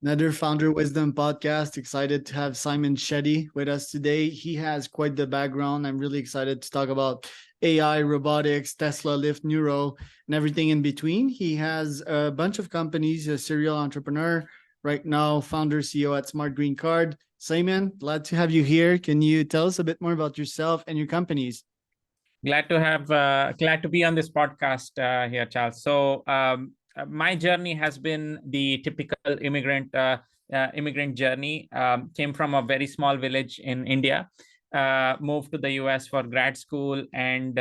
Another Founder Wisdom podcast. Excited to have Saiman Shetty with us today. He has quite the background. I'm really excited to talk about AI, robotics, Tesla, Lyft, Neuro, and everything in between. He has a bunch of companies, a serial entrepreneur, right now, founder, CEO at Smart Green Card. Saiman, glad to have you here. Can you tell us a bit more about yourself and your companies? Glad to be on this podcast here, Charles. My journey has been the typical immigrant journey. Came from a very small village in India, moved to the US for grad school, and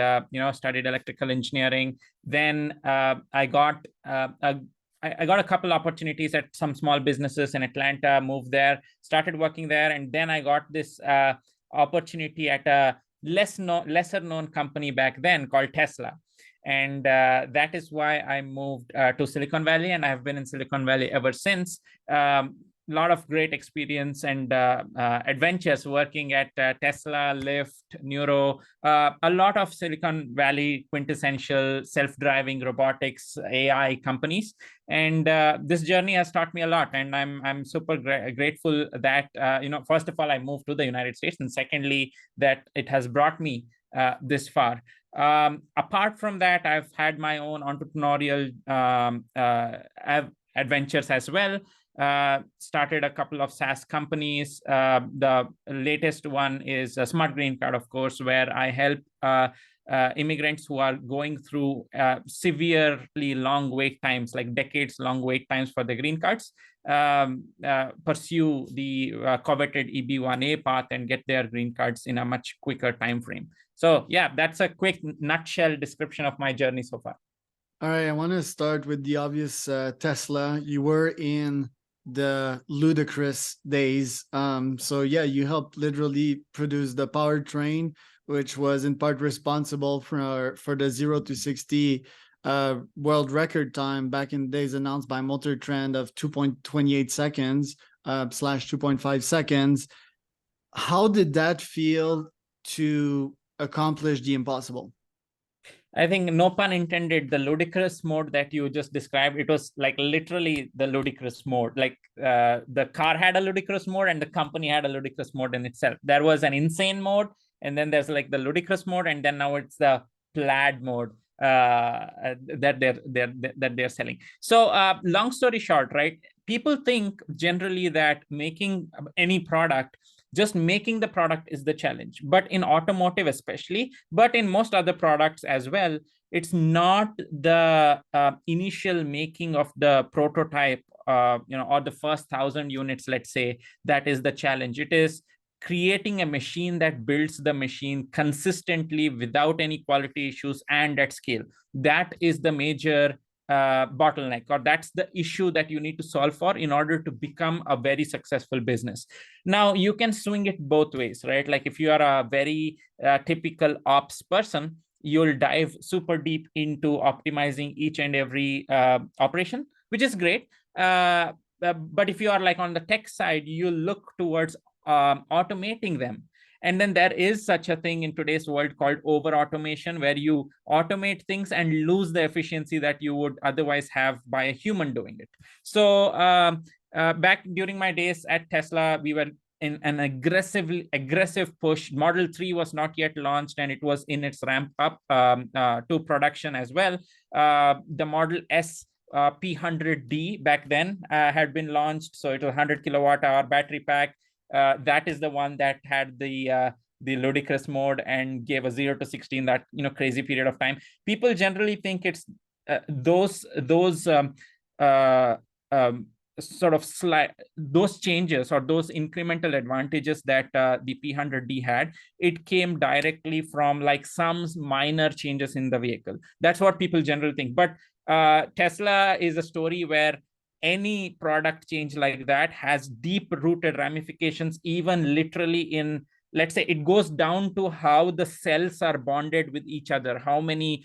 studied electrical engineering. Then I got a couple opportunities at some small businesses in Atlanta. Moved there, started working there, and then I got this opportunity at a lesser known company back then called Tesla. And that is why I moved to Silicon Valley, and I have been in Silicon Valley ever since. A lot of great experience and adventures working at Tesla, Lyft, Neuro, a lot of Silicon Valley quintessential self-driving robotics AI companies. And this journey has taught me a lot, and I'm super grateful that first of all I moved to the United States, and secondly that it has brought me this far. Apart from that, I've had my own entrepreneurial adventures as well. Started a couple of SaaS companies. The latest one is a Smart Green Card, of course, where I help immigrants who are going through severely long wait times, like decades-long wait times for the green cards, pursue the coveted EB-1A path and get their green cards in a much quicker time frame. So yeah, that's a quick nutshell description of my journey so far. All right, I want to start with the obvious. Tesla, you were in the ludicrous days. So yeah, you helped literally produce the powertrain, which was in part responsible for the 0 to 60 world record time back in the days, announced by Motor Trend of 2.28 seconds slash 2.5 seconds. How did that feel to accomplish the impossible? I think, no pun intended, the ludicrous mode that you just described, it was like literally the ludicrous mode. Like the car had a ludicrous mode and the company had a ludicrous mode in itself. There was an insane mode, and then there's like the ludicrous mode, and then now it's the plaid mode that they're selling. So long story short, right? People think generally that making any product, just making the product is the challenge. But in automotive especially, but in most other products as well, it's not the initial making of the prototype, or the first 1,000 units, let's say, that is the challenge. It is creating a machine that builds the machine consistently without any quality issues and at scale. That is the major bottleneck, or that's the issue that you need to solve for in order to become a very successful business. Now, you can swing it both ways, right? Like if you are a very typical ops person, you'll dive super deep into optimizing each and every operation, which is great. But if you are like on the tech side, you look towards automating them. And then there is such a thing in today's world called over automation, where you automate things and lose the efficiency that you would otherwise have by a human doing it. So back during my days at Tesla, we were in an aggressive push. Model 3 was not yet launched, and it was in its ramp up to production as well. The Model S P100D back then had been launched. So it was 100 kilowatt hour battery pack. That is the one that had the ludicrous mode and gave a 0 to 60 in that crazy period of time. People generally think it's those changes or those incremental advantages that the P100D had. It came directly from like some minor changes in the vehicle. That's what people generally think. But Tesla is a story where any product change like that has deep-rooted ramifications, even literally in, let's say, it goes down to how the cells are bonded with each other, how many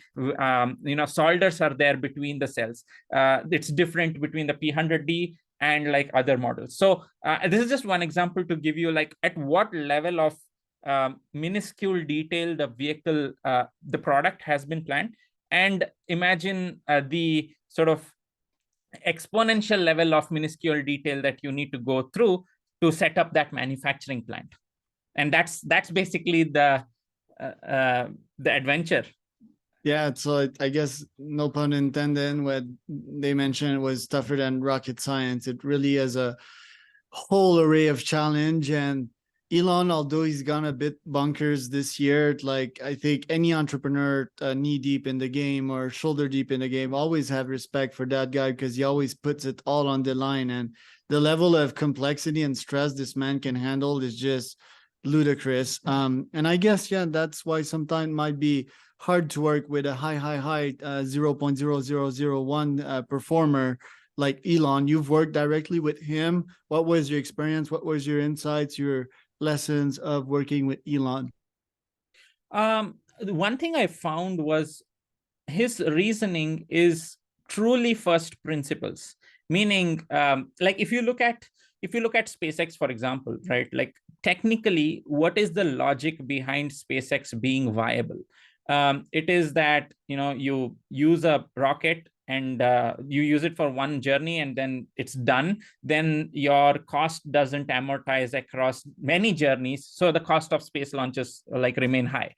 solders are there between the cells. It's different between the P100D and like other models. So this is just one example to give you like at what level of minuscule detail the vehicle, the product has been planned. And imagine the sort of exponential level of minuscule detail that you need to go through to set up that manufacturing plant. And that's basically the adventure. Yeah, so I guess no pun intended. What they mentioned was tougher than rocket science. It really is a whole array of challenge. And Elon, although he's gone a bit bunkers this year, like I think any entrepreneur knee deep in the game or shoulder deep in the game always have respect for that guy, because he always puts it all on the line. And the level of complexity and stress this man can handle is just ludicrous. And I guess, yeah, that's why sometimes might be hard to work with a high 0.0001 performer like Elon. You've worked directly with him. What was your experience? What was your insights, your lessons of working with Elon? One thing I found was his reasoning is truly first principles, meaning like if you look at SpaceX, for example, right? Like technically, what is the logic behind SpaceX being viable? It is that you use a rocket and you use it for one journey and then it's done. Then your cost doesn't amortize across many journeys, so the cost of space launches like remain high.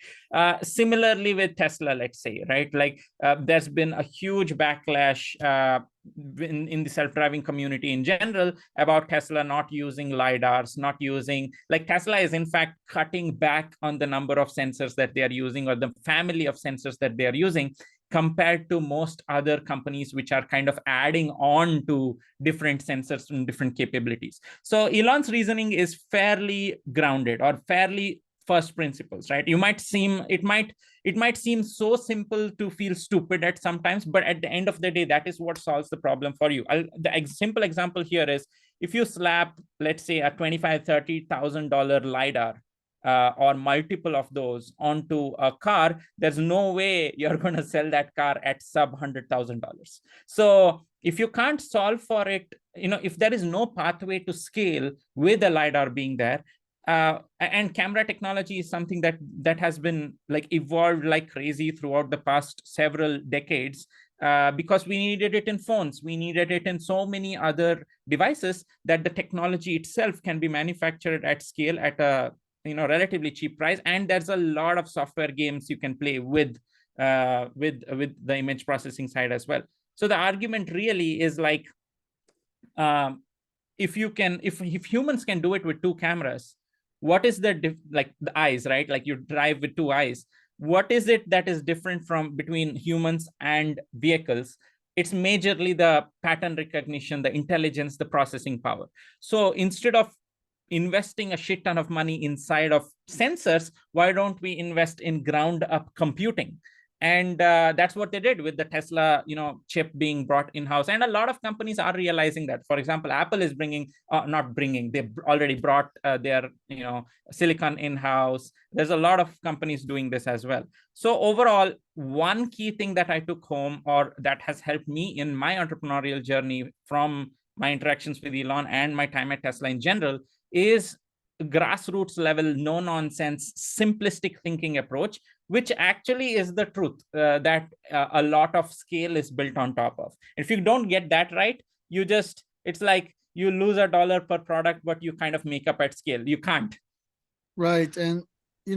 Similarly with Tesla, let's say, right? Like there's been a huge backlash in the self-driving community in general about Tesla not using lidars, not using, like Tesla is in fact cutting back on the number of sensors that they are using, or the family of sensors that they are using, compared to most other companies which are kind of adding on to different sensors and different capabilities. So Elon's reasoning is fairly grounded or fairly first principles, right? It might seem so simple to feel stupid at sometimes, but at the end of the day, that is what solves the problem for you. The simple example here is if you slap, let's say, a $25,000-$30,000 lidar or multiple of those onto a car, there's no way you're going to sell that car at sub $100,000. So if you can't solve for it, if there is no pathway to scale with a lidar being there, and camera technology is something that has been like evolved like crazy throughout the past several decades, because we needed it in phones, we needed it in so many other devices, that the technology itself can be manufactured at scale at a relatively cheap price. And there's a lot of software games you can play with the image processing side as well. So the argument really is like, if humans can do it with two cameras, what is like the eyes, right? Like you drive with two eyes. What is it that is different from between humans and vehicles? It's majorly the pattern recognition, the intelligence, the processing power. So instead of investing a shit ton of money inside of sensors, why don't we invest in ground up computing? And that's what they did with the Tesla chip being brought in-house. And a lot of companies are realizing that. For example, Apple is they've already brought their silicon in-house. There's a lot of companies doing this as well. So overall, one key thing that I took home, or that has helped me in my entrepreneurial journey from my interactions with Elon and my time at Tesla in general, is grassroots level, no nonsense, simplistic thinking approach, which actually is the truth that a lot of scale is built on top of. If you don't get that right, it's like you lose $1 per product, but you kind of make up at scale. You can't. Right. And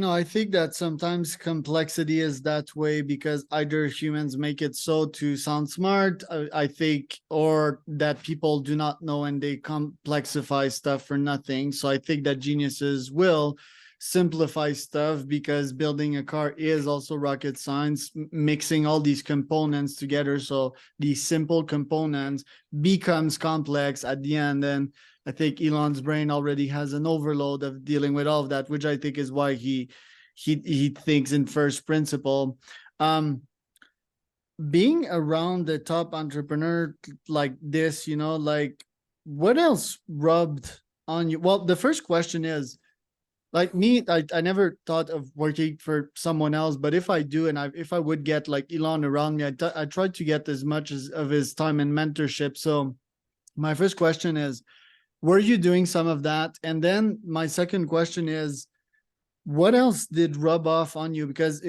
I think that sometimes complexity is that way because either humans make it so to sound smart, I think, or that people do not know and they complexify stuff for nothing. So I think that geniuses will simplify stuff, because building a car is also rocket science, mixing all these components together. So these simple components becomes complex at the end. And I think Elon's brain already has an overload of dealing with all of that, which I think is why he thinks in first principle. Being around the top entrepreneur like this, like what else rubbed on you? Well, the first question is, like me, I never thought of working for someone else, but if I do, and if I would get like Elon around me, I try to get as much of his time and mentorship. So my first question is, were you doing some of that? And then my second question is, what else did rub off on you? Because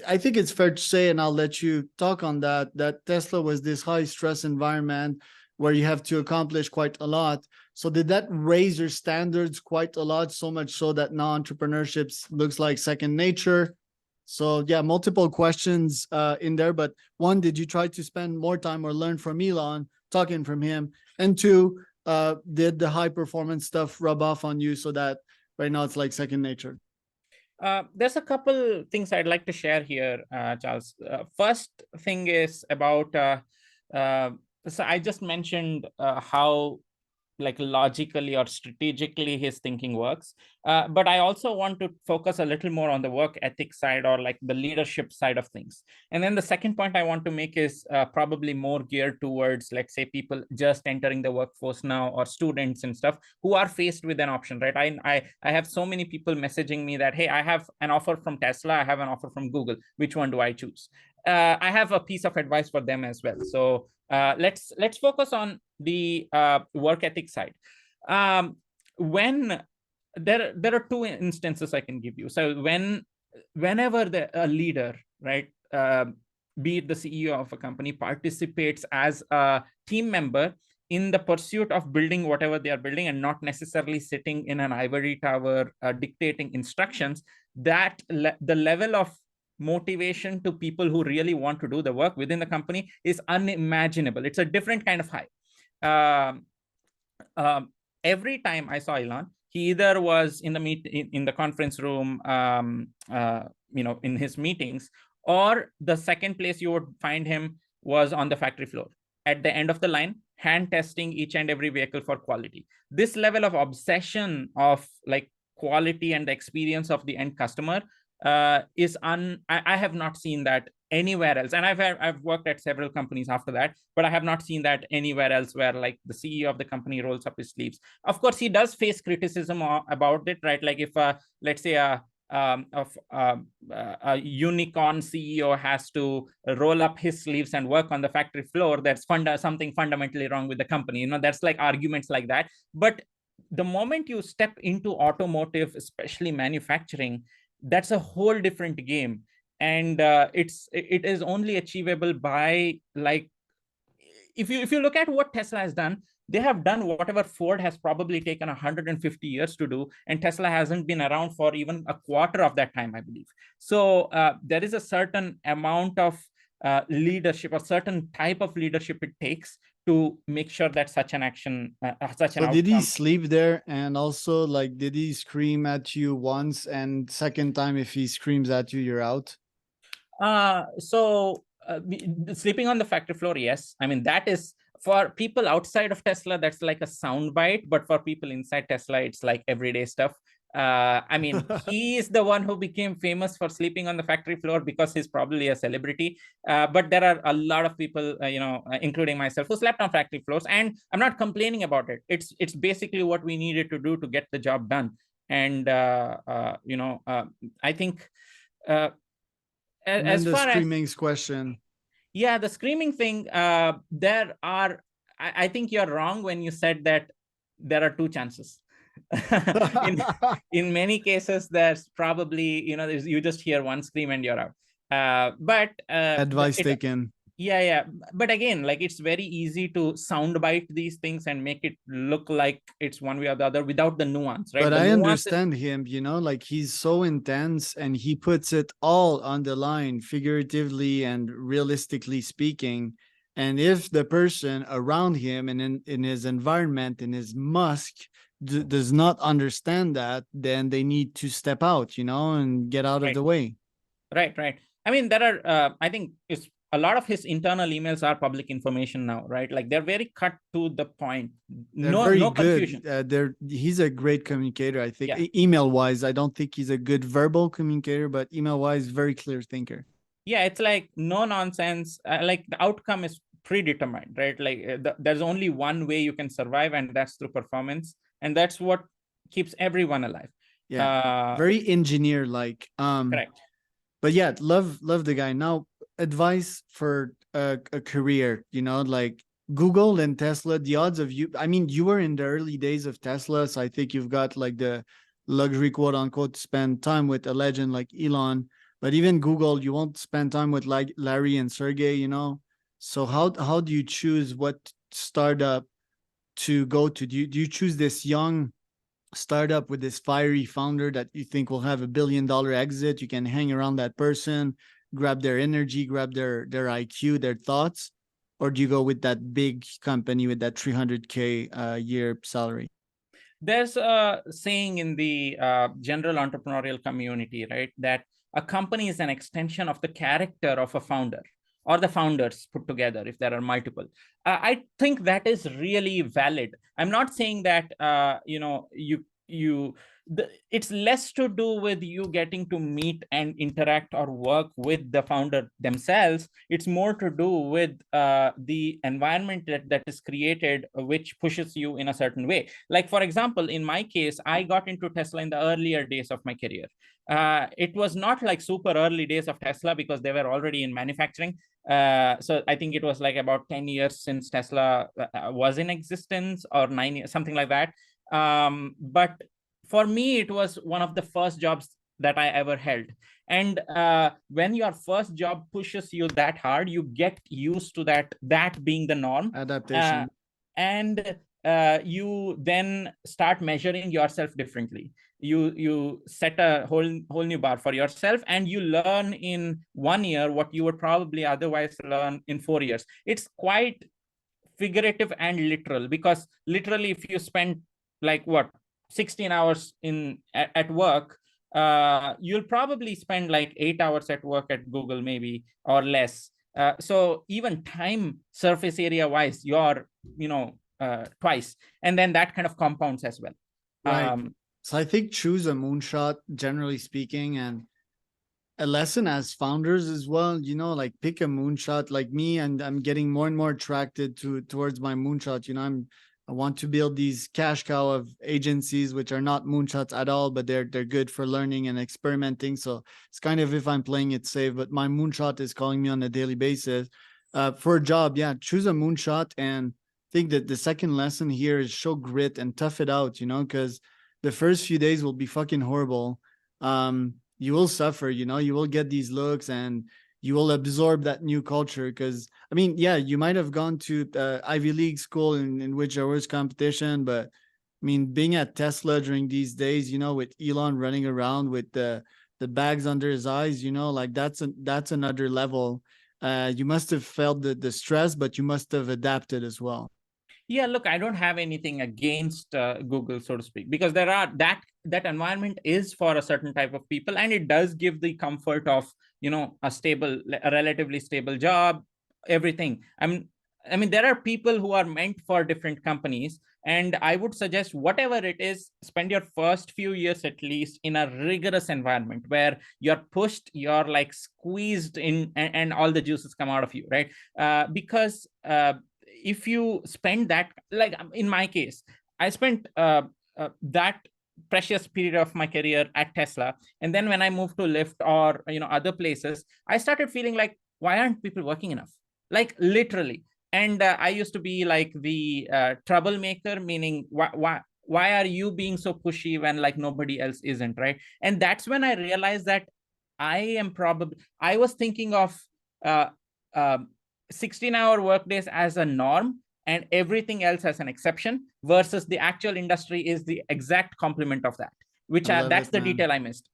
I think it's fair to say, and I'll let you talk on that, that Tesla was this high stress environment where you have to accomplish quite a lot. So did that raise your standards quite a lot, so much so that now entrepreneurship looks like second nature? So yeah, multiple questions in there, but one, did you try to spend more time or learn from Elon, talking from him? And two, did the high performance stuff rub off on you so that right now it's like second nature? There's a couple things I'd like to share here, Charles. First thing is about, uh, so I just mentioned how like logically or strategically his thinking works. But I also want to focus a little more on the work ethic side or like the leadership side of things. And then the second point I want to make is probably more geared towards, let's say, people just entering the workforce now or students and stuff who are faced with an option, right? I have so many people messaging me that, hey, I have an offer from Tesla, I have an offer from Google. Which one do I choose? I have a piece of advice for them as well. So let's focus on the work ethic side. When there are two instances I can give you. So whenever a leader, right, be it the CEO of a company, participates as a team member in the pursuit of building whatever they are building and not necessarily sitting in an ivory tower dictating instructions, that the level of motivation to people who really want to do the work within the company is unimaginable. It's a different kind of high. Um, every time I saw Elon, he either was in the conference room, in his meetings, or the second place you would find him was on the factory floor at the end of the line, hand testing each and every vehicle for quality. This level of obsession of like quality and the experience of the end customer I have not seen that anywhere else. And I've worked at several companies after that, but I have not seen that anywhere else where like the CEO of the company rolls up his sleeves. Of course, he does face criticism about it, right? Like if let's say a unicorn CEO has to roll up his sleeves and work on the factory floor, that's something fundamentally wrong with the company. That's like arguments like that. But the moment you step into automotive, especially manufacturing, that's a whole different game. And it is only achievable by like, if you look at what Tesla has done, they have done whatever Ford has probably taken 150 years to do, and Tesla hasn't been around for even a quarter of that time, I believe. So there is a certain amount of leadership, a certain type of leadership it takes to make sure that such an action, such an So did he outcome. sleep there? And also, like, did he scream at you once? And second time, if he screams at you, you're out? Sleeping on the factory floor, yes. I mean, that is for people outside of Tesla, that's like a sound bite, but for people inside Tesla, it's like everyday stuff. I mean, he is the one who became famous for sleeping on the factory floor because he's probably a celebrity. But there are a lot of people, including myself, who slept on factory floors, and I'm not complaining about it. It's basically what we needed to do to get the job done. And I think And then as the far as screaming's question. yeah, the screaming thing, I think you're wrong when you said that there are two chances. in in many cases, there's probably, you just hear one scream and you're out. But Advice taken. yeah. But again, like, it's very easy to soundbite these things and make it look like it's one way or the other without the nuance, right? But The I nuance is understand him, like he's so intense and he puts it all on the line, figuratively and realistically speaking. And if the person around him and in his environment, in his Musk, does not understand that, then they need to step out, and get out of right. the way. Right. I mean, there are, I think it's a lot of his internal emails are public information now, right? Like, they're very cut to the point. They're No, very no good. confusion. He's a great communicator, I think. Yeah. Email wise, I don't think he's a good verbal communicator, but email wise, very clear thinker. Yeah. It's like no nonsense. Like, the outcome is predetermined, right? Like, there's only one way you can survive, and that's through performance. And that's what keeps everyone alive. Yeah. Very engineer like. Correct. But yeah, love the guy. Now, advice for a career, like Google and Tesla, the odds of you, I mean, you were in the early days of Tesla, so I think you've got like the luxury, quote unquote, to spend time with a legend like Elon. But even Google, you won't spend time with like Larry and Sergey, you know. So how do you choose what startup to go to? Do you choose this young startup with this fiery founder that you think will have $1 billion exit? You can hang around that person, grab their energy, grab their IQ, their thoughts, or do you go with that big company with that 300K year salary? There's a saying in the general entrepreneurial community, right, that a company is an extension of the character of a founder or the founders put together if there are multiple. I think that is really valid. I'm not saying that it's less to do with you getting to meet and interact or work with the founder themselves. It's more to do with the environment that is created, which pushes you in a certain way. Like, for example, in my case, I got into Tesla in the earlier days of my career. It was not like super early days of Tesla because they were already in manufacturing. So I think it was like about 10 years since Tesla was in existence, or 9 years, something like that. But for me, it was one of the first jobs that I ever held. And when your first job pushes you that hard, you get used to that being the norm. Adaptation. And you then start measuring yourself differently. You set a whole new bar for yourself, and you learn in 1 year what you would probably otherwise learn in 4 years. It's quite figurative and literal, because literally, if you spend like 16 hours at work, you'll probably spend like 8 hours at work at Google, maybe, or less. So even time surface area wise, you're twice, and then that kind of compounds as well. Right. So I think choose a moonshot, generally speaking, and a lesson as founders as well, you know, like pick a moonshot like me, and I'm getting more and more attracted towards my moonshot. You know, I want to build these cash cow of agencies which are not moonshots at all, but they're good for learning and experimenting. So it's kind of, if I'm playing it safe, but my moonshot is calling me on a daily basis. For a job, yeah, choose a moonshot. And I think that the second lesson here is show grit and tough it out, you know, because the first few days will be fucking horrible. You will suffer, you know, you will get these looks and you will absorb that new culture. Because I mean, yeah, you might have gone to Ivy League school in which there was competition, but I mean, being at Tesla during these days, you know, with Elon running around with the bags under his eyes, you know, like that's another level. You must have felt the stress, but you must have adapted as well. Yeah, look, I don't have anything against Google, so to speak, because there are that environment is for a certain type of people, and it does give the comfort of a relatively stable job, everything. I mean, there are people who are meant for different companies, and I would suggest whatever it is, spend your first few years at least in a rigorous environment where you're pushed, you're like squeezed in, and all the juices come out of you, right? Because if you spend that, like in my case, I spent that precious period of my career at Tesla, and then when I moved to Lyft or other places, I started feeling like, why aren't people working enough? Like literally. And I used to be like the troublemaker, meaning why are you being so pushy when like nobody else isn't, right? And that's when I realized that I was thinking of uh, uh, 16-hour workdays as a norm and everything else as an exception, versus the actual industry is the exact complement of that, which that's the detail I missed.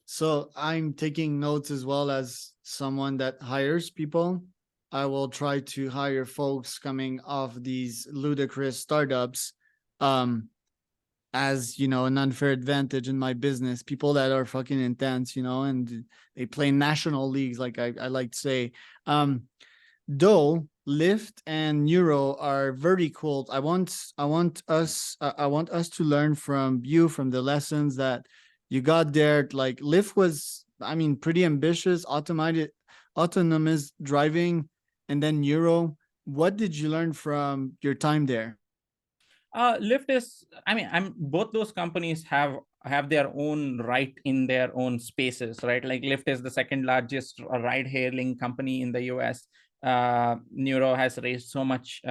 So I'm taking notes as well as someone that hires people. I will try to hire folks coming off these ludicrous startups as, you know, an unfair advantage in my business. People that are fucking intense, you know, and they play national leagues, like I like to say. Though Lyft and Neuro are very cool. I want us to learn from you, from the lessons that you got there. Like Lyft was, I mean, pretty ambitious, autonomous driving, and then Neuro. What did you learn from your time there? Lyft is, I mean, both those companies have their own right in their own spaces, right? Like Lyft is the second largest ride hailing company in the US. Neuro has raised so much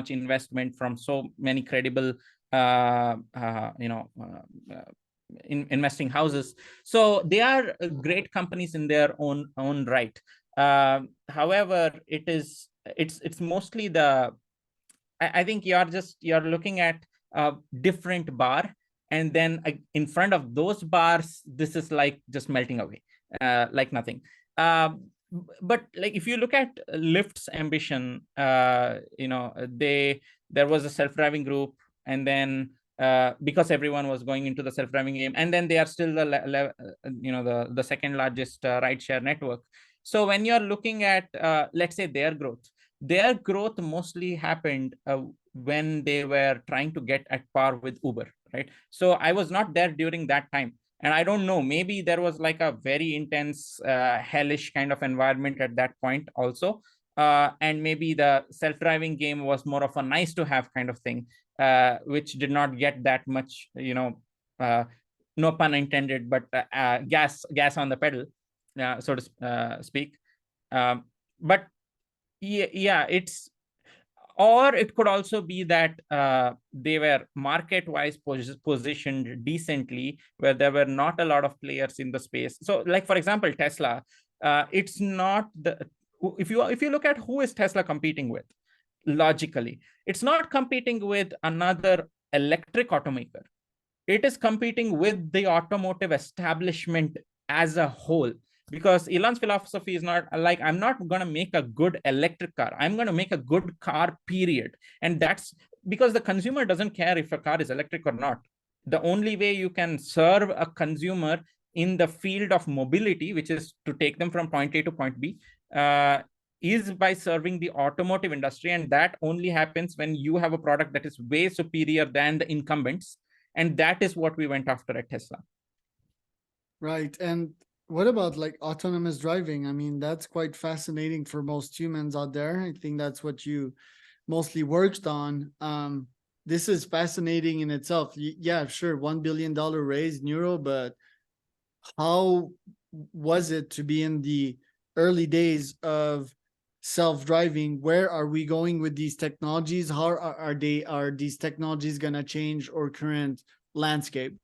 investment from so many credible investing houses. So they are great companies in their own right. However, it's mostly the, I think you're looking at a different bar, and then in front of those bars, this is like just melting away, like nothing. But like if you look at Lyft's ambition, there was a self-driving group, and then because everyone was going into the self-driving game, and then they are still the second largest rideshare network. So when you're looking at let's say their growth mostly happened when they were trying to get at par with Uber, right? So I was not there during that time, and I don't know, maybe there was like a very intense hellish kind of environment at that point also, and maybe the self-driving game was more of a nice to have kind of thing, which did not get that much, no pun intended, but gas on the pedal, so to speak. But yeah, it's, or it could also be that they were market-wise positioned decently, where there were not a lot of players in the space. So, like for example, Tesla, it's not the, if you look at who is Tesla competing with, logically, it's not competing with another electric automaker. It is competing with the automotive establishment as a whole, because Elon's philosophy is not like, I'm not going to make a good electric car, I'm going to make a good car, period. And that's because the consumer doesn't care if a car is electric or not. The only way you can serve a consumer in the field of mobility, which is to take them from point A to point B, is by serving the automotive industry. And that only happens when you have a product that is way superior than the incumbents. And that is what we went after at Tesla. Right. And what about like autonomous driving? I mean, that's quite fascinating for most humans out there. I think that's what you mostly worked on. This is fascinating in itself. Yeah, sure, $1 billion raise Neuro, but how was it to be in the early days of self-driving? Where are we going with these technologies? How are these technologies going to change our current landscape?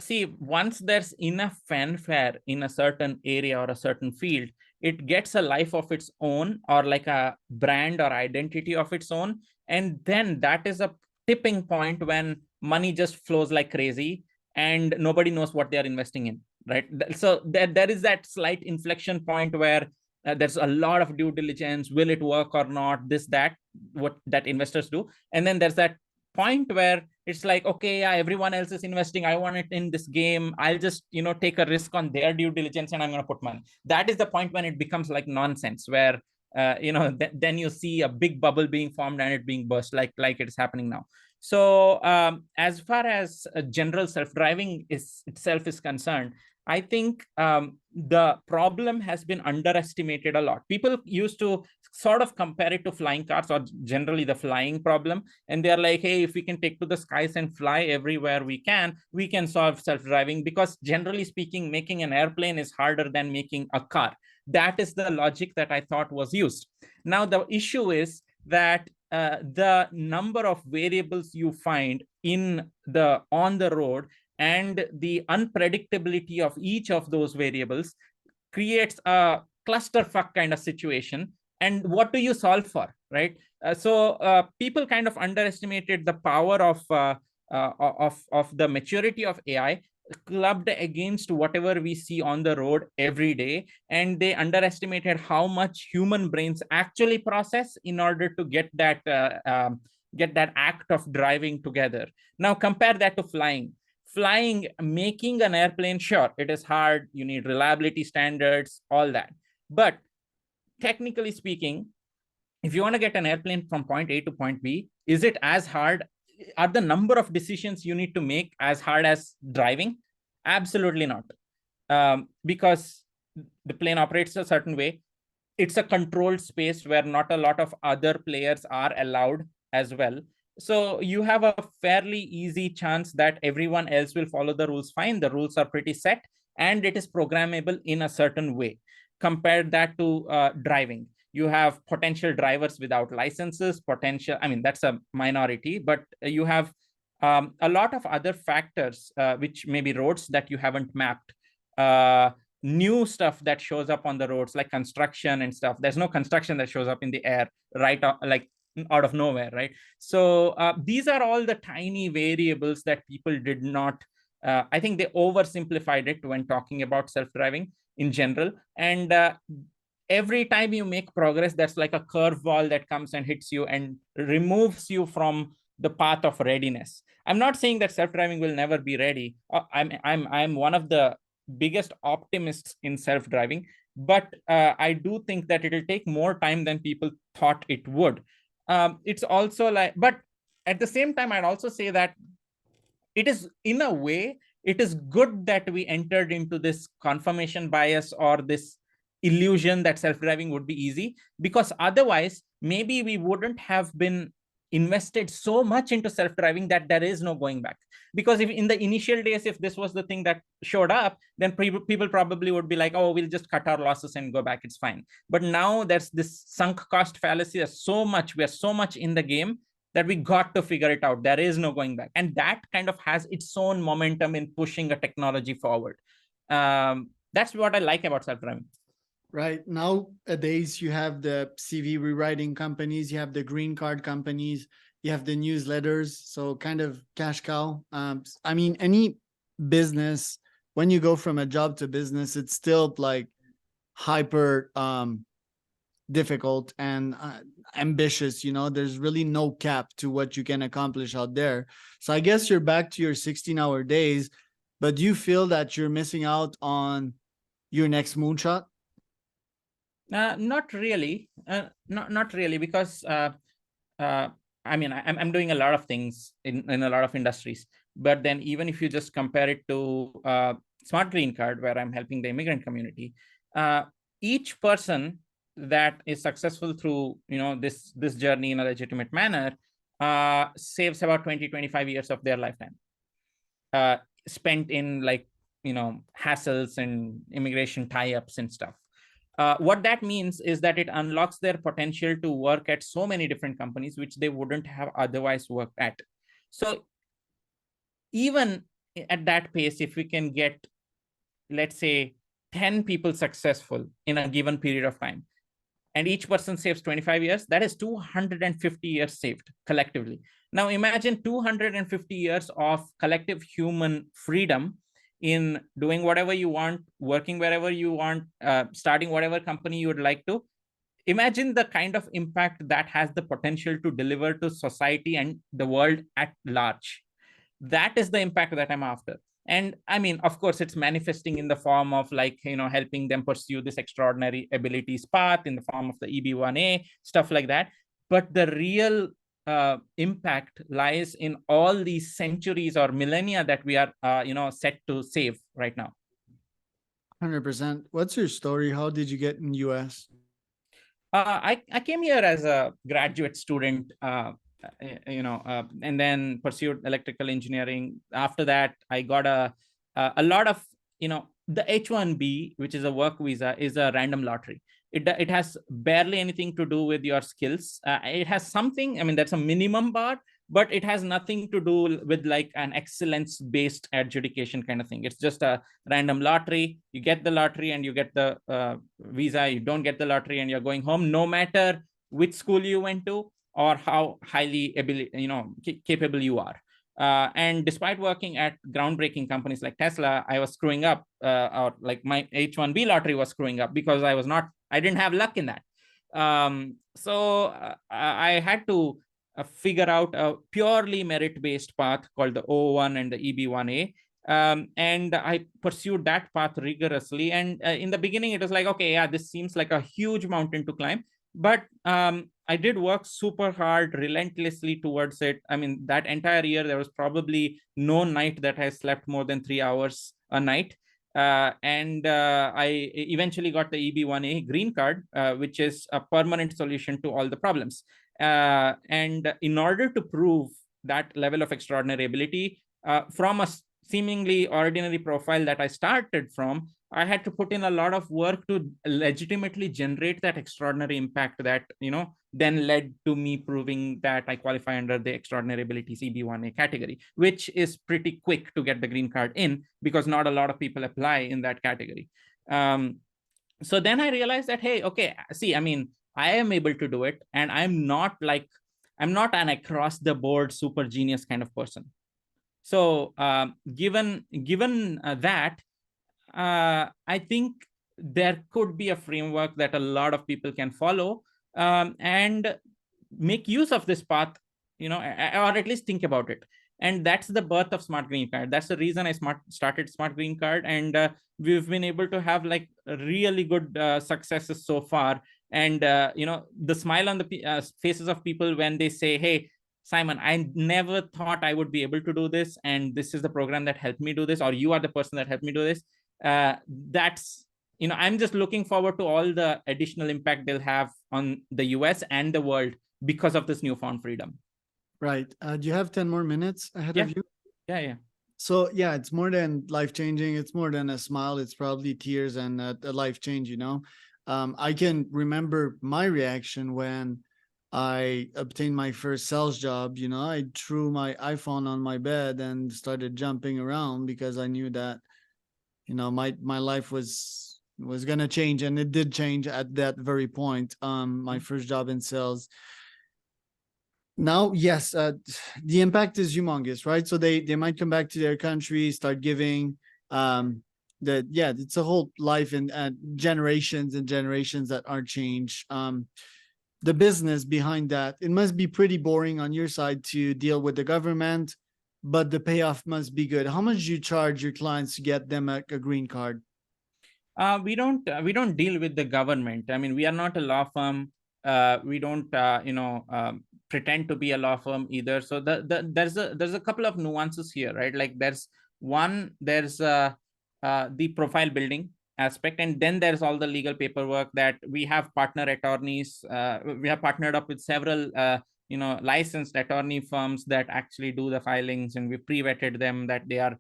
See, once there's enough fanfare in a certain area or a certain field, it gets a life of its own, or like a brand or identity of its own. And then that is a tipping point when money just flows like crazy and nobody knows what they are investing in, right? So there is that slight inflection point where there's a lot of due diligence. Will it work or not? This, that, what that investors do. And then there's that point where it's like, okay, yeah, everyone else is investing, I want it in this game, I'll just take a risk on their due diligence and I'm going to put money. That is the point when it becomes like nonsense, where then you see a big bubble being formed and it being burst, like it's happening now. So as far as general self-driving itself is concerned, I think the problem has been underestimated a lot. People used to sort of compare it to flying cars, or generally the flying problem. And they're like, hey, if we can take to the skies and fly everywhere we can solve self-driving, because generally speaking, making an airplane is harder than making a car. That is the logic that I thought was used. Now, the issue is that the number of variables you find on the road and the unpredictability of each of those variables creates a clusterfuck kind of situation. And what do you solve for, right? So people kind of underestimated the power of the maturity of AI clubbed against whatever we see on the road every day, and they underestimated how much human brains actually process in order to get that act of driving together. Now compare that to flying. Making an airplane, sure, it is hard, you need reliability standards, all that. But technically speaking, if you want to get an airplane from point A to point B, is it as hard? Are the number of decisions you need to make as hard as driving? Absolutely not. Because the plane operates a certain way. It's a controlled space where not a lot of other players are allowed as well. So you have a fairly easy chance that everyone else will follow the rules fine. The rules are pretty set, and it is programmable in a certain way. Compare that to driving. You have potential drivers without licenses, I mean, that's a minority, but you have A lot of other factors, which may be roads that you haven't mapped, uh, new stuff that shows up on the roads, like construction and stuff. There's no construction that shows up in the air, right? Like out of nowhere, right? So these are all the tiny variables that people did not, I think they oversimplified it when talking about self-driving in general. And every time you make progress, that's like a curveball that comes and hits you and removes you from the path of readiness. I'm not saying that self-driving will never be ready. I'm one of the biggest optimists in self-driving, but I do think that it'll take more time than people thought it would. It's also like, but at the same time, I'd also say that it is, in a way, it is good that we entered into this confirmation bias or this illusion that self-driving would be easy, because otherwise maybe we wouldn't have been invested so much into self-driving that there is no going back. Because if in the initial days, if this was the thing that showed up, then people probably would be like, oh, we'll just cut our losses and go back, it's fine. But now there's this sunk cost fallacy. There's so much, we are so much in the game that we got to figure it out. There is no going back. And that kind of has its own momentum in pushing a technology forward. That's what I like about self-driving. Right. Nowadays, you have the CV rewriting companies, you have the green card companies, you have the newsletters. So kind of cash cow. I mean, any business, when you go from a job to business, it's still like hyper difficult and ambitious. There's really no cap to what you can accomplish out there. So I guess you're back to your 16-hour days, but do you feel that you're missing out on your next moonshot? Not really. Not really, because I mean, I'm doing a lot of things in a lot of industries. But then even if you just compare it to Smart Green Card, where I'm helping the immigrant community, each person that is successful through this journey in a legitimate manner saves about 20-25 years of their lifetime, spent in hassles and immigration tie-ups and stuff. What that means is that it unlocks their potential to work at so many different companies which they wouldn't have otherwise worked at. So even at that pace, if we can get, let's say, 10 people successful in a given period of time, and each person saves 25 years, that is 250 years saved collectively. Now imagine 250 years of collective human freedom in doing whatever you want, working wherever you want, starting whatever company you would like to. Imagine the kind of impact that has the potential to deliver to society and the world at large. That is the impact that I'm after. And I mean, of course, it's manifesting in the form of helping them pursue this extraordinary abilities path in the form of the EB1A, stuff like that. But the real impact lies in all these centuries or millennia that we are, set to save right now. 100%. What's your story? How did you get in US? I came here as a graduate student, and then pursued electrical engineering. After that, I got a lot of, the H-1B, which is a work visa, is a random lottery. It has barely anything to do with your skills. It has something, I mean, that's a minimum bar, but it has nothing to do with like an excellence-based adjudication kind of thing. It's just a random lottery. You get the lottery and you get the visa. You don't get the lottery and you're going home, no matter which school you went to or how highly capable you are. And despite working at groundbreaking companies like Tesla, I was screwing up, or like my H-1B lottery was screwing up because I didn't have luck in that. So I had to figure out a purely merit-based path called the O1 and the EB1A. And I pursued that path rigorously. And in the beginning, it was like, okay, yeah, this seems like a huge mountain to climb. But I did work super hard, relentlessly towards it. I mean, that entire year, there was probably no night that I slept more than 3 hours a night. And I eventually got the EB1A green card, which is a permanent solution to all the problems. And in order to prove that level of extraordinary ability from a seemingly ordinary profile that I started from, I had to put in a lot of work to legitimately generate that extraordinary impact that, then led to me proving that I qualify under the extraordinary abilities EB1A category, which is pretty quick to get the green card in because not a lot of people apply in that category. So then I realized that, hey, okay, see, I mean, I am able to do it, and I'm not an across the board super genius kind of person. So given that, I think there could be a framework that a lot of people can follow, and make use of this path, or at least think about it. And that's the birth of Smart Green Card. That's the reason I started Smart Green Card, and we've been able to have like really good successes so far. And the smile on the faces of people when they say, "Hey, Simon, I never thought I would be able to do this, and this is the program that helped me do this, or you are the person that helped me do this." That's I'm just looking forward to all the additional impact they'll have on the US and the world because of this newfound freedom. Right. Do you have 10 more minutes ahead Yeah. of you? Yeah. So yeah, it's more than life-changing. It's more than a smile. It's probably tears and a life change, I can remember my reaction when I obtained my first sales job. I threw my iPhone on my bed and started jumping around because I knew that, my life was gonna change, and it did change at that very point. My first job in sales. Now, yes, the impact is humongous, right? So they might come back to their country, start giving. It's a whole life and generations and generations that aren't changed. The business behind that, it must be pretty boring on your side to deal with the government, but the payoff must be good. How much do you charge your clients to get them a green card? We don't deal with the government. I mean, we are not a law firm. We don't pretend to be a law firm either. So there's a couple of nuances here, right? Like there's the profile building aspect, and then there's all the legal paperwork that we have partner attorneys. We have partnered up with several licensed attorney firms that actually do the filings, and we pre-vetted them that they are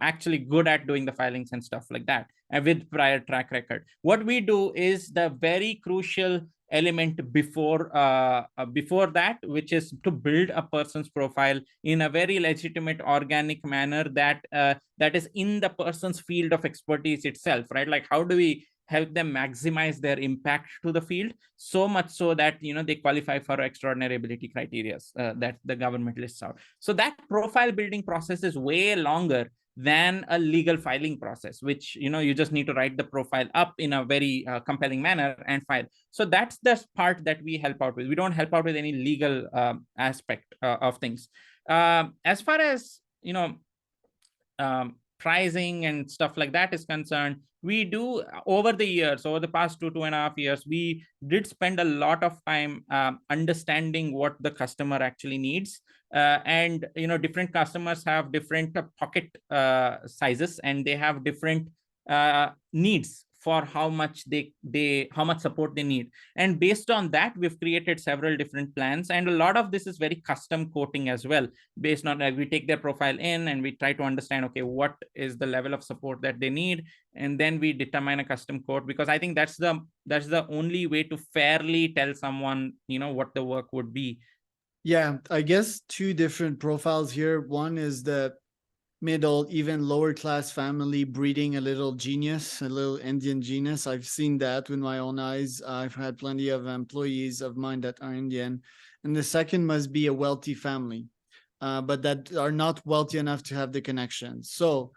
actually good at doing the filings and stuff like that, and with prior track record. What we do is the very crucial element before that, which is to build a person's profile in a very legitimate, organic manner that is in the person's field of expertise itself, right? Like, how do we help them maximize their impact to the field, so much so that they qualify for extraordinary ability criteria that the government lists out. So that profile building process is way longer than a legal filing process, which you just need to write the profile up in a very compelling manner and file. So that's the part that we help out with. We don't help out with any legal aspect of things. As far as pricing and stuff like that is concerned, we do over the past 2.5 years, we did spend a lot of time understanding what the customer actually needs. And different customers have different pocket sizes, and they have different needs for how much how much support they need. And based on that, we've created several different plans, and a lot of this is very custom quoting as well, based on we take their profile in and we try to understand, okay, what is the level of support that they need, and then we determine a custom quote, because I think that's the only way to fairly tell someone what the work would be. Yeah, I guess two different profiles here. One is the middle, even lower class family breeding a little genius, a little Indian genius. I've seen that with my own eyes. I've had plenty of employees of mine that are Indian. And the second must be a wealthy family, but that are not wealthy enough to have the connection. So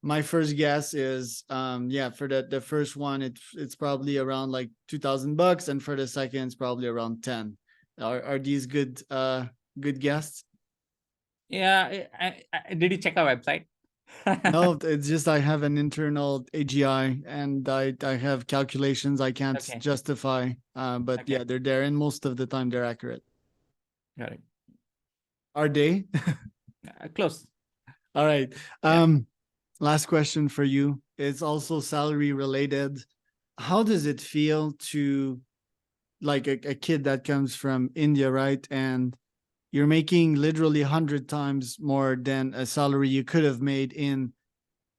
my first guess is, for the first one, it's probably around like $2,000, and for the second, it's probably around 10. Are these good guests? Yeah, did you check our website? No, it's just I have an internal AGI, and I have calculations I can't Okay. justify. But Okay. yeah, they're there, and most of the time they're accurate. Got it. Are they? Close. All right. Yeah. Last question for you. It's also salary related. How does it feel to, like, a kid that comes from India, right? And you're making literally 100 times more than a salary you could have made in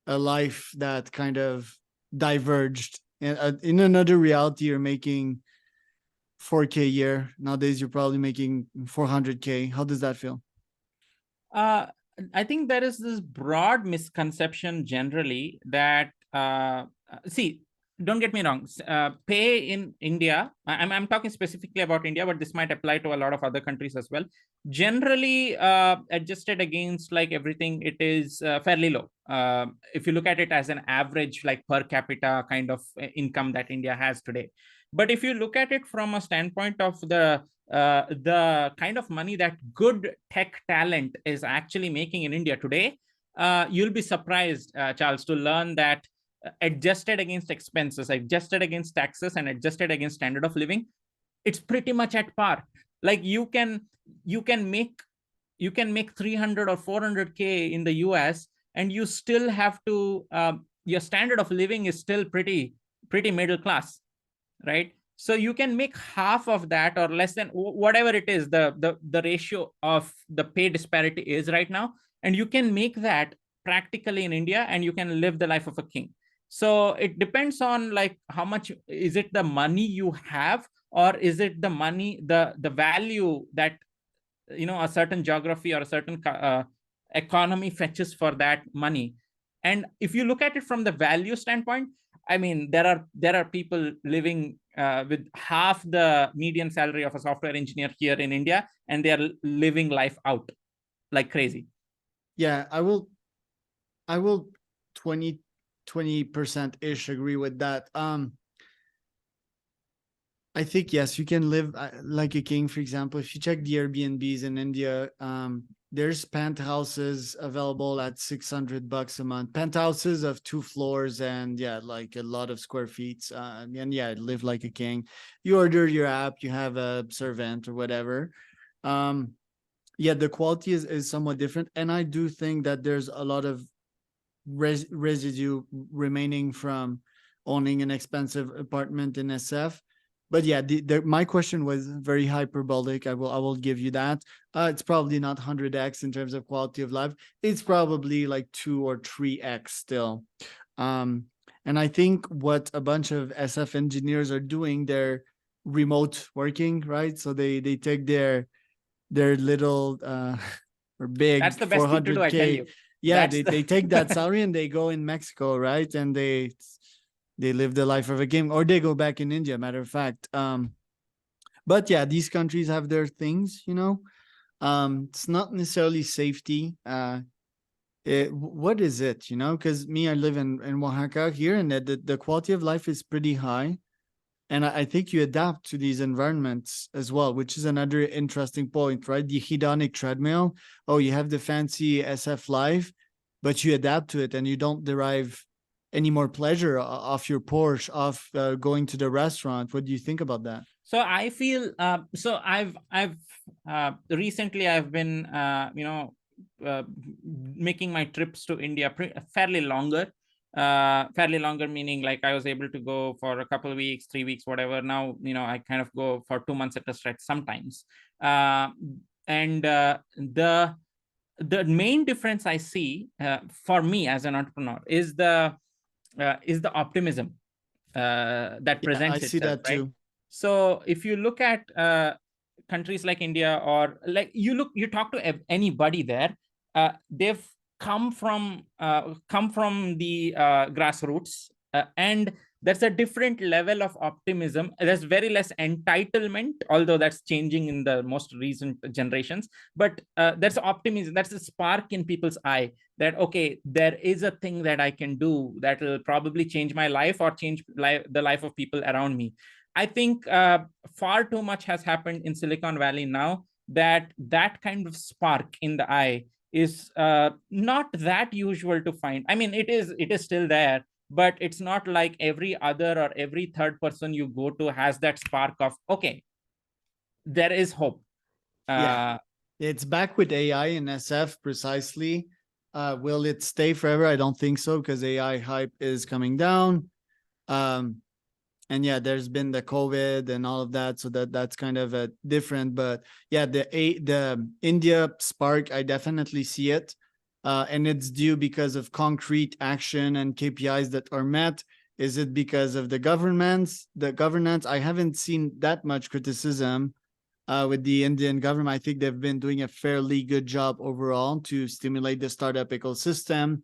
a life that kind of diverged. And in another reality, you're making 4K a year. Nowadays, you're probably making 400K. How does that feel? Uh, I think there is this broad misconception generally that see, don't get me wrong. Pay in India, I'm talking specifically about India, but this might apply to a lot of other countries as well. Generally, adjusted against like everything, it is fairly low. If you look at it as an average, like per capita kind of income that India has today. But if you look at it from a standpoint of the kind of money that good tech talent is actually making in India today, you'll be surprised, Charles, to learn that adjusted against expenses, adjusted against taxes, and adjusted against standard of living, it's pretty much at par. Like you can make 300 or 400K in the US, and you still have to your standard of living is still pretty middle class, right? So you can make half of that or less than whatever it is, the ratio of the pay disparity is right now, and you can make that practically in India, and you can live the life of a king. So it depends on like how much is it the money you have, or is it the money, the value that a certain geography or a certain economy fetches for that money. And if you look at it from the value standpoint, I mean, there are people living with half the median salary of a software engineer here in India, and they are living life out like crazy. Yeah, I will 20% ish agree with that. I think yes, you can live like a king. For example, if you check the Airbnbs in India, there's penthouses available at $600 a month. Penthouses of 2 floors and yeah, like a lot of square feet. And yeah, live like a king. You order your app, you have a servant or whatever. Yeah, the quality is somewhat different, and I do think that there's a lot of residue remaining from owning an expensive apartment in SF. But yeah, my question was very hyperbolic. I will give you that. It's probably not 100x in terms of quality of life. It's probably like 2 or 3x still. And I think what a bunch of SF engineers are doing, they're remote working, right? So they take their little or big That's the best thing to do, I tell 400K. you. Yeah, That's they take that salary and they go in Mexico, right? And they live the life of a king, or they go back in India, matter of fact. But yeah, these countries have their things, it's not necessarily safety. What is it, because me, I live in Oaxaca here, and the quality of life is pretty high. And I think you adapt to these environments as well, which is another interesting point, right? The hedonic treadmill. Oh, you have the fancy SF life, but you adapt to it and you don't derive any more pleasure off your Porsche, off going to the restaurant. What do you think about that? So I feel so I've recently I've been making my trips to India fairly longer. Fairly longer meaning like I was able to go for a couple of weeks, 3 weeks, whatever. Now I kind of go for 2 months at a stretch sometimes. And the main difference I see for me as an entrepreneur is the optimism that Yeah, I presents see itself, that right? too. So if you look at countries like India, or like you talk to anybody there, they've come from the grassroots, and there's a different level of optimism. There's very less entitlement, although that's changing in the most recent generations. But there's optimism. That's a spark in people's eye that, okay, there is a thing that I can do that will probably change my life or change the life of people around me. I think far too much has happened in Silicon Valley now that kind of spark in the eye is not that usual to find. I mean, it is still there, but it's not like every other or every third person you go to has that spark of, okay, there is hope. Yeah, it's back with AI and SF precisely. Will it stay forever? I don't think so, because AI hype is coming down. And yeah, there's been the COVID and all of that, so that's kind of a different. But yeah, the India spark, I definitely see it, and it's due because of concrete action and KPIs that are met. Is it because of the governance? I haven't seen that much criticism with the Indian government. I think they've been doing a fairly good job overall to stimulate the startup ecosystem.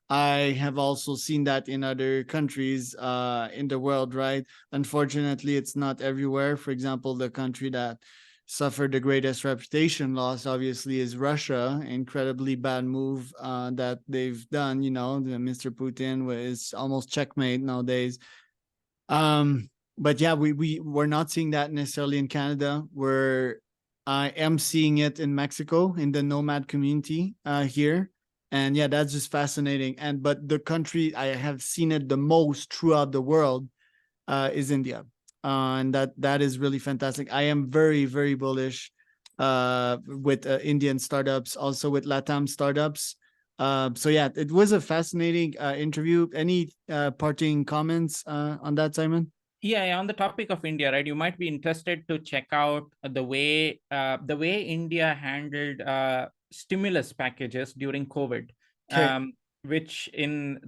I have also seen that in other countries in the world, right? Unfortunately, it's not everywhere. For example, the country that suffered the greatest reputation loss, obviously, is Russia. Incredibly bad move that they've done. Mr. Putin is almost checkmate nowadays. But yeah, we're not seeing that necessarily in Canada. I am seeing it in Mexico in the nomad community here, and yeah, that's just fascinating. But the country I have seen it the most throughout the world is India, and that is really fantastic. I am very very bullish with Indian startups, also with LATAM startups. So yeah, it was a fascinating interview. Any parting comments on that, Simon? Yeah, on the topic of India, right? You might be interested to check out the way India handled stimulus packages during COVID, Okay. which in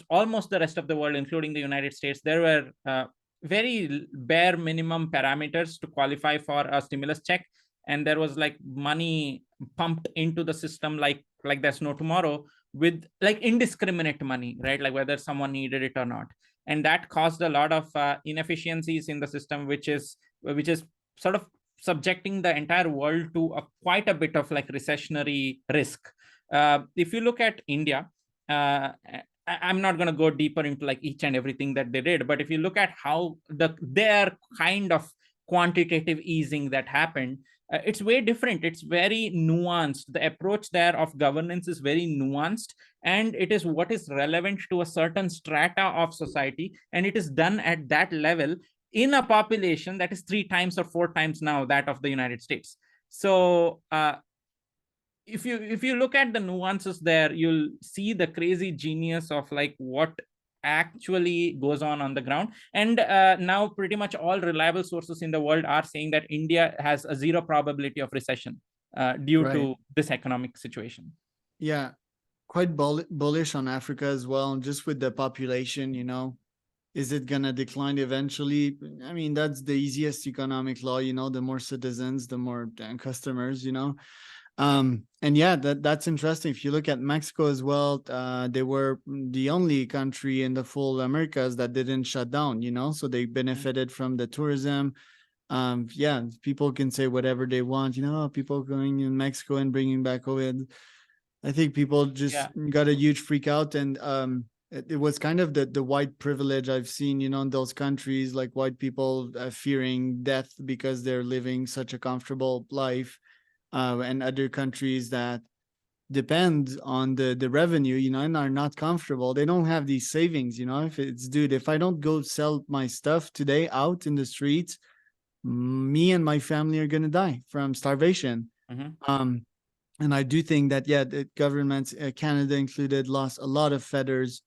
almost the rest of the world, including the United States, there were very bare minimum parameters to qualify for a stimulus check, and there was like money pumped into the system like there's no tomorrow, with like indiscriminate money, right? Like whether someone needed it or not, and that caused a lot of inefficiencies in the system, which is sort of subjecting the entire world to quite a bit of like recessionary risk. If you look at India, I'm not going to go deeper into like each and everything that they did, but if you look at how their kind of quantitative easing that happened, it's way different. It's very nuanced. The approach there of governance is very nuanced, and it is what is relevant to a certain strata of society, and it is done at that level in a population that is 3 times or 4 times now that of the United States. So if you look at the nuances there, you'll see the crazy genius of like what actually goes on the ground. And now pretty much all reliable sources in the world are saying that India has a zero probability of recession due Right. to this economic situation. Yeah, quite bullish on Africa as well, just with the population. Is it gonna decline eventually? I mean, that's the easiest economic law. The more citizens, the more customers. And yeah, that's interesting. If you look at Mexico as well, they were the only country in the full Americas that didn't shut down. So they benefited from the tourism. Yeah, people can say whatever they want. People going in Mexico and bringing back COVID. I think people just Yeah, got a huge freak out, and it was kind of the white privilege I've seen, in those countries, like white people fearing death because they're living such a comfortable life, and other countries that depend on the revenue, and are not comfortable. They don't have these savings, if I don't go sell my stuff today out in the streets, me and my family are gonna die from starvation. mhm. Um, and I do think that, yeah, the governments, Canada included, lost a lot of feathers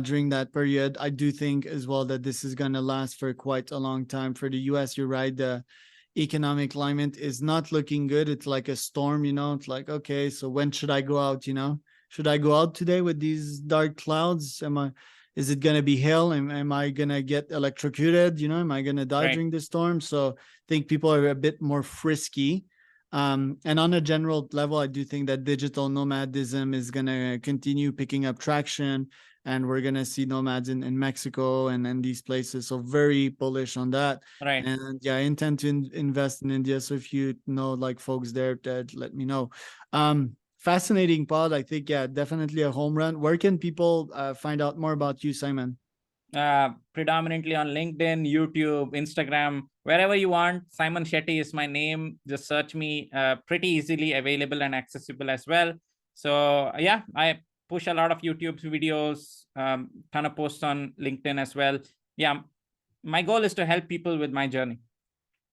during that period. I do think as well that this is going to last for quite a long time. For the US, you're right, the economic climate is not looking good. It's like a storm. It's like, okay, so when should I go out? Should I go out today with these dark clouds? Is it going to be hell? Am I going to get electrocuted? Am I going to die Right. during the storm? So I think people are a bit more frisky. And on a general level, I do think that digital nomadism is going to continue picking up traction, and we're going to see nomads in Mexico and these places. So very bullish on that. Right. And yeah, I intend to invest in India. So if you know like folks there, let me know. Fascinating pod. I think, yeah, definitely a home run. Where can people find out more about you, Simon? Predominantly on LinkedIn, YouTube, Instagram, wherever you want. Saiman Shetty is my name. Just search me. Pretty easily available and accessible as well. So yeah, I push a lot of YouTube videos, ton of posts on LinkedIn as well. Yeah, my goal is to help people with my journey.